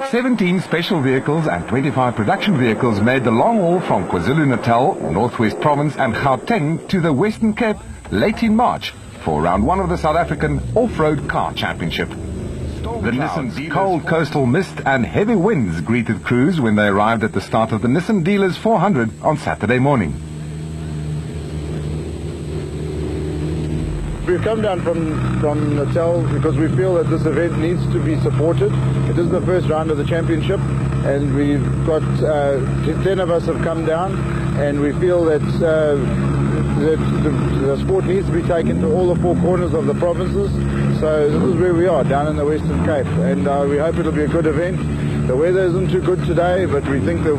17 special vehicles and 25 production vehicles made the long haul from KwaZulu-Natal, Northwest Province and Gauteng to the Western Cape late in March for round one of the South African Off-Road Car Championship. The Nissan's cold coastal mist and heavy winds greeted crews when they arrived at the start of the Nissan Dealers 400 on Saturday morning. We've come down from Natal because we feel that this event needs to be supported. It is the first round of the championship, and we've got 10 of us have come down, and we feel that the sport needs to be taken to all the four corners of the provinces. So this is where we are, down in the Western Cape, and we hope it'll be a good event. The weather isn't too good today, but we think that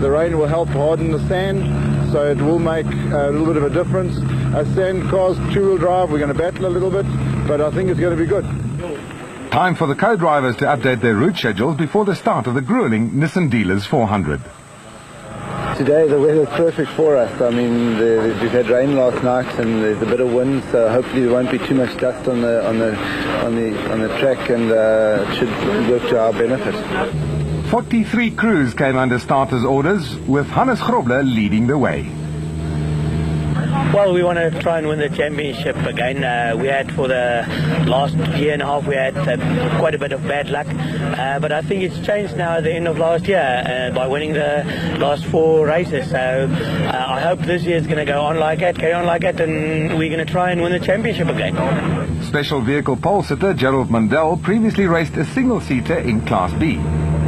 the rain will help harden the sand, so it will make a little bit of a difference. As sand cars, two-wheel drive, we're going to battle a little bit, but I think it's going to be good. Time for the co-drivers to update their route schedules before the start of the grueling Nissan Dealers 400. Today the weather's perfect for us. I mean, we've had rain last night and there's a bit of wind, so hopefully there won't be too much dust on the track, and it should work to our benefit. 43 crews came under starters' orders, with Hannes Grobler leading the way. Well, we want to try and win the championship again. We had, for the last year and a half, we had quite a bit of bad luck. But I think it's changed now at the end of last year by winning the last 4 races. So I hope this year is going to go on like that, carry on like that, and we're going to try and win the championship again. Special vehicle pole sitter Gerald Mandel previously raced a single-seater in Class B.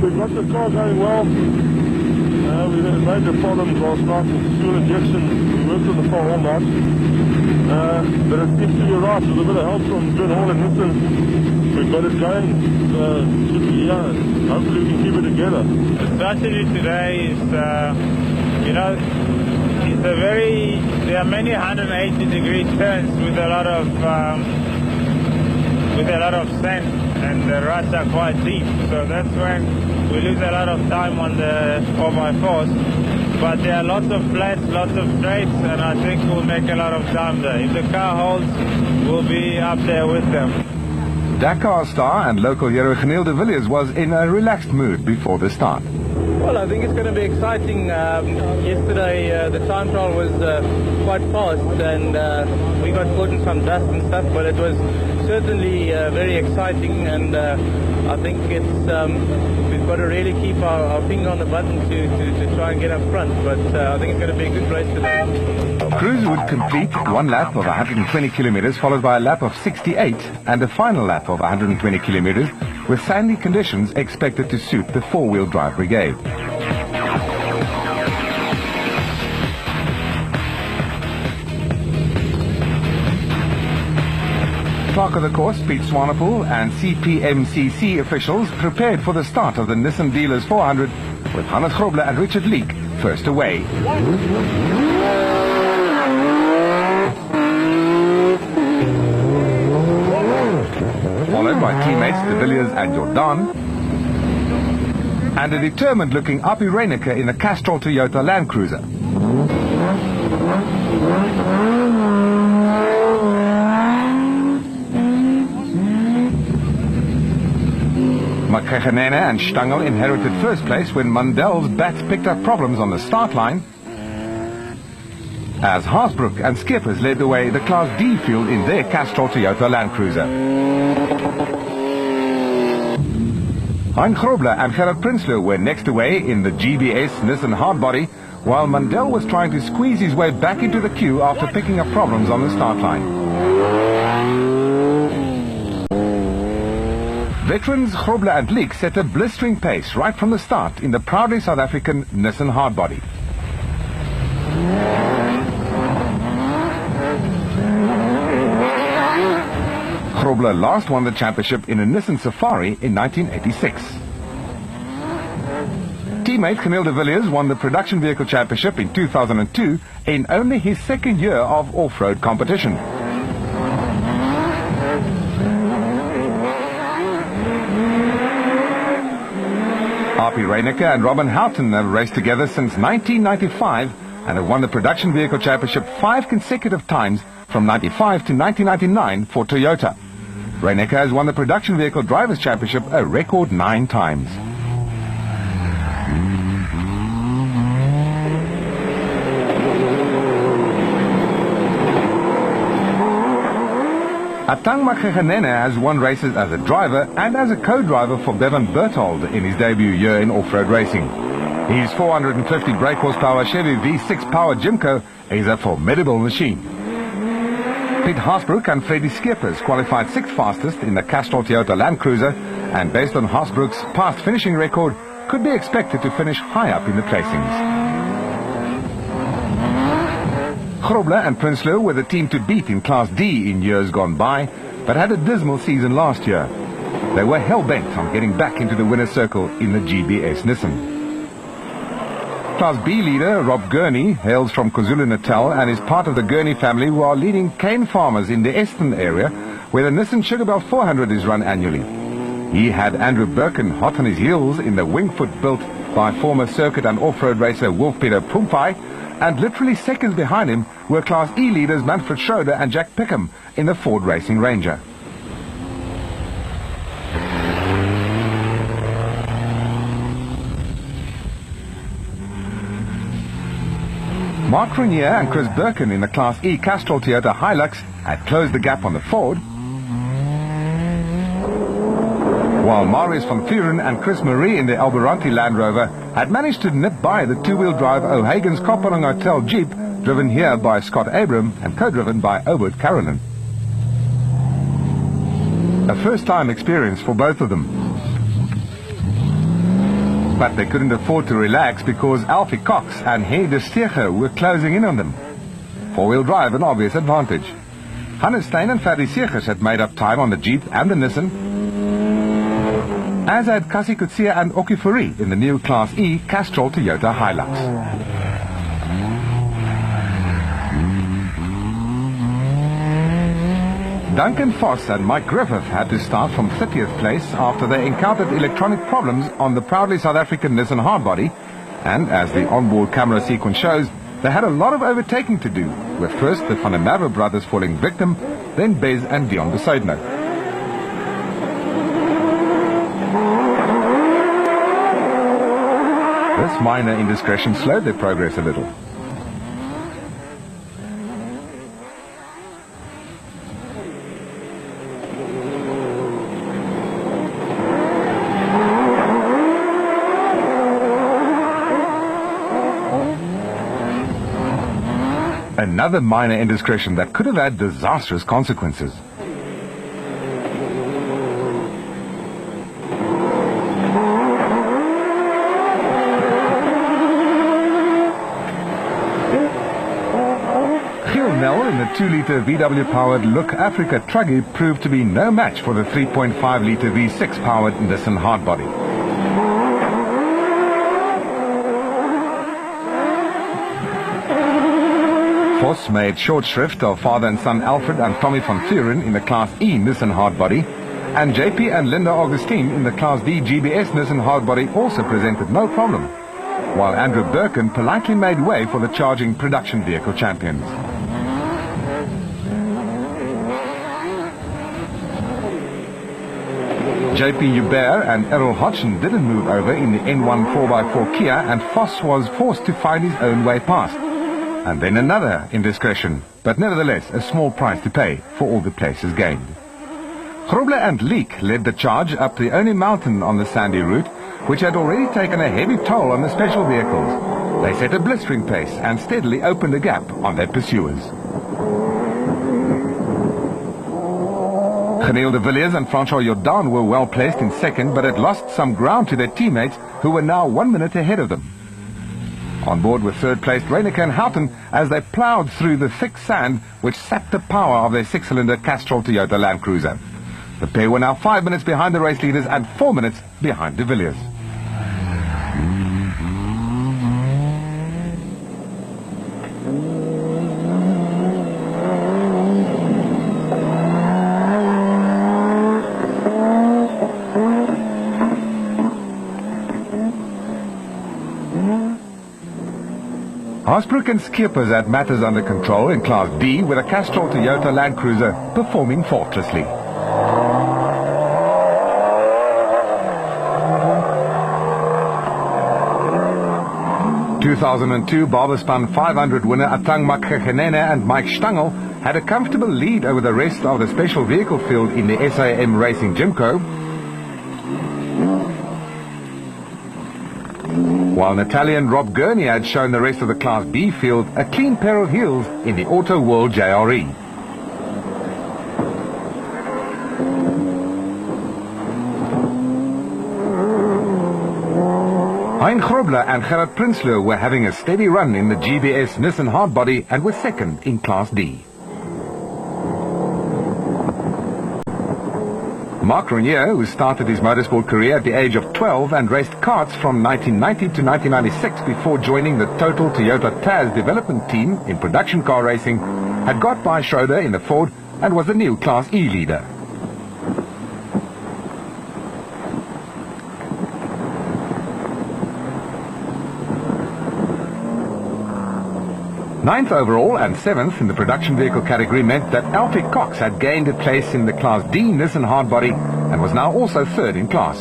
We've got the car going well. We had major problems last night with fuel injection. We worked on the car all night. But it seems to be right. With a bit of help from John Hall and Nissan, we've got it going. Should be, hopefully we can keep it together. The strategy today is, it's there are many 180-degree turns with a lot of sand, and the ruts are quite deep. So that's when we lose a lot of time on the 4x4s, but there are lots of flats, lots of straights, and I think we'll make a lot of time there. If the car holds, we'll be up there with them. Dakar star and local hero Geneel de Villiers was in a relaxed mood before the start. Well, I think it's going to be exciting. Yesterday the time trial was quite fast, and we got caught in some dust and stuff, but it was certainly very exciting, and I think we've got to really keep our finger on the button to try and get up front, but I think it's going to be a good race today. Crews would complete one lap of 120 kilometers, followed by a lap of 68 and a final lap of 120 kilometers, with sandy conditions expected to suit the four-wheel drive brigade. Clerk of the course, Pete Swanepoel, and CPMCC officials prepared for the start of the Nissan Dealers 400, with Hannes Grobler and Richard Leek first away. Followed by teammates De Villiers and Jordan, and a determined-looking Api Reineke in the Castrol Toyota Land Cruiser. Makhegenene and Stangel inherited first place when Mandel's bats picked up problems on the start line, as Haasbroek and Skippers led the way the Class D field in their Castrol Toyota Land Cruiser. Hein Grobler and Gerard Prinsloo were next away in the GBS Nissan Hardbody, while Mandel was trying to squeeze his way back into the queue after picking up problems on the start line. Veterans Grobler and Leek set a blistering pace right from the start in the proudly South African Nissan Hardbody. Grobler last won the championship in a Nissan Safari in 1986. Teammate Geneel de Villiers won the production vehicle championship in 2002 in only his second year of off-road competition. Api Reineke and Robin Houghton have raced together since 1995 and have won the production vehicle championship 5 consecutive times from 95 to 1999 for Toyota. Reinecke has won the Production Vehicle Drivers' Championship a record 9 times. Atang Makgegenene has won races as a driver and as a co-driver for Bevan Berthold in his debut year in off-road racing. His 450 brake horsepower Chevy V6 powered Jimco is a formidable machine. Piet Haasbroek and Freddy Skeepers qualified 6th fastest in the Castrol Toyota Land Cruiser, and based on Haasbroek's past finishing record, could be expected to finish high up in the placings. Grobler and Prinsloo were the team to beat in Class D in years gone by, but had a dismal season last year. They were hell-bent on getting back into the winner's circle in the GBS Nissan. Class B leader Rob Gurney hails from KwaZulu-Natal and is part of the Gurney family who are leading cane farmers in the Eston area, where the Nissan Sugarbelt 400 is run annually. He had Andrew Birkin hot on his heels in the Wingfoot built by former circuit and off-road racer Wolf-Peter Pumpai, and literally seconds behind him were Class E leaders Manfred Schroeder and Jack Pickham in the Ford Racing Ranger. Mark Renier and Chris Birkin in the Class E Castrol Toyota Hilux had closed the gap on the Ford, while Marius van Vuren and Chris Marie in the Alberanti Land Rover had managed to nip by the two-wheel drive O'Hagan's Koppelung Hotel Jeep, driven here by Scott Abram and co-driven by Obert Carolyn. A first-time experience for both of them. But they couldn't afford to relax because Alfie Cox and Henny de Steger were closing in on them. Four-wheel drive an obvious advantage. Hannes Stein and Ferdy Segers had made up time on the Jeep and the Nissan, as had Cassie Kutsia and Oki Fourie in the new Class E Castrol Toyota Hilux. Duncan Foss and Mike Griffith had to start from 30th place after they encountered electronic problems on the proudly South African Nissan hardbody, and as the onboard camera sequence shows, they had a lot of overtaking to do, with first the Van der Merwe brothers falling victim, then Bez and Dion de Suidner. This minor indiscretion slowed their progress a little. Another minor indiscretion that could have had disastrous consequences. Giel Nel in the 2-litre VW-powered Look Africa Truggy proved to be no match for the 3.5-litre V6-powered Nissan hardbody. Voss made short shrift of father and son Alfred and Tommy van Vuren in the Class E Nissan hardbody, and JP and Linda Augustine in the Class D GBS Nissan hardbody also presented no problem, while Andrew Birkin politely made way for the charging production vehicle champions. JP Hubert and Errol Hodgson didn't move over in the N1 4x4 Kia, and Voss was forced to find his own way past. And then another indiscretion, but nevertheless a small price to pay for all the places gained. Grobler and Leek led the charge up the only mountain on the sandy route, which had already taken a heavy toll on the special vehicles. They set a blistering pace and steadily opened a gap on their pursuers. Geneel de Villiers and Francois Jordan were well placed in second, but had lost some ground to their teammates, who were now 1 minute ahead of them. On board were third-placed Reinecke and Houghton as they ploughed through the thick sand which sapped the power of their 6-cylinder Castrol Toyota Land Cruiser. The pair were now 5 minutes behind the race leaders and 4 minutes behind de Villiers. Haasbroek and Skeepers had matters under control in Class D with a Castrol Toyota Land Cruiser performing faultlessly. 2002 Barberspan 500 winner Atang Makgegenene and Mike Stangl had a comfortable lead over the rest of the special vehicle field in the SAM Racing Gymco, while Italian Rob Gurney had shown the rest of the Class B field a clean pair of heels in the Auto World JRE. Hein Grobler and Gerard Prinsloo were having a steady run in the GBS Nissan hardbody and were second in Class D. Mark Renier, who started his motorsport career at the age of 12 and raced karts from 1990 to 1996 before joining the Total Toyota Taz development team in production car racing, had got by Schroeder in the Ford and was the new Class E leader. Ninth overall and seventh in the production vehicle category meant that Alfie Cox had gained a place in the Class D Nissan hardbody and was now also third in class.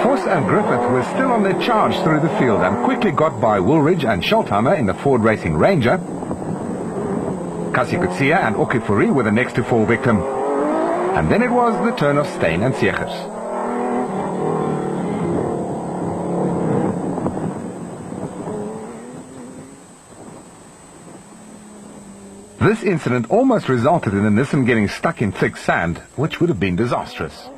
Voss and Griffith were still on their charge through the field and quickly got by Woolridge and Schultheimer in the Ford Racing Ranger. Cassie Kutsia and Okifuri were the next to fall victim. And then it was the turn of Steyn and Segers. This incident almost resulted in the Nissan getting stuck in thick sand, which would have been disastrous.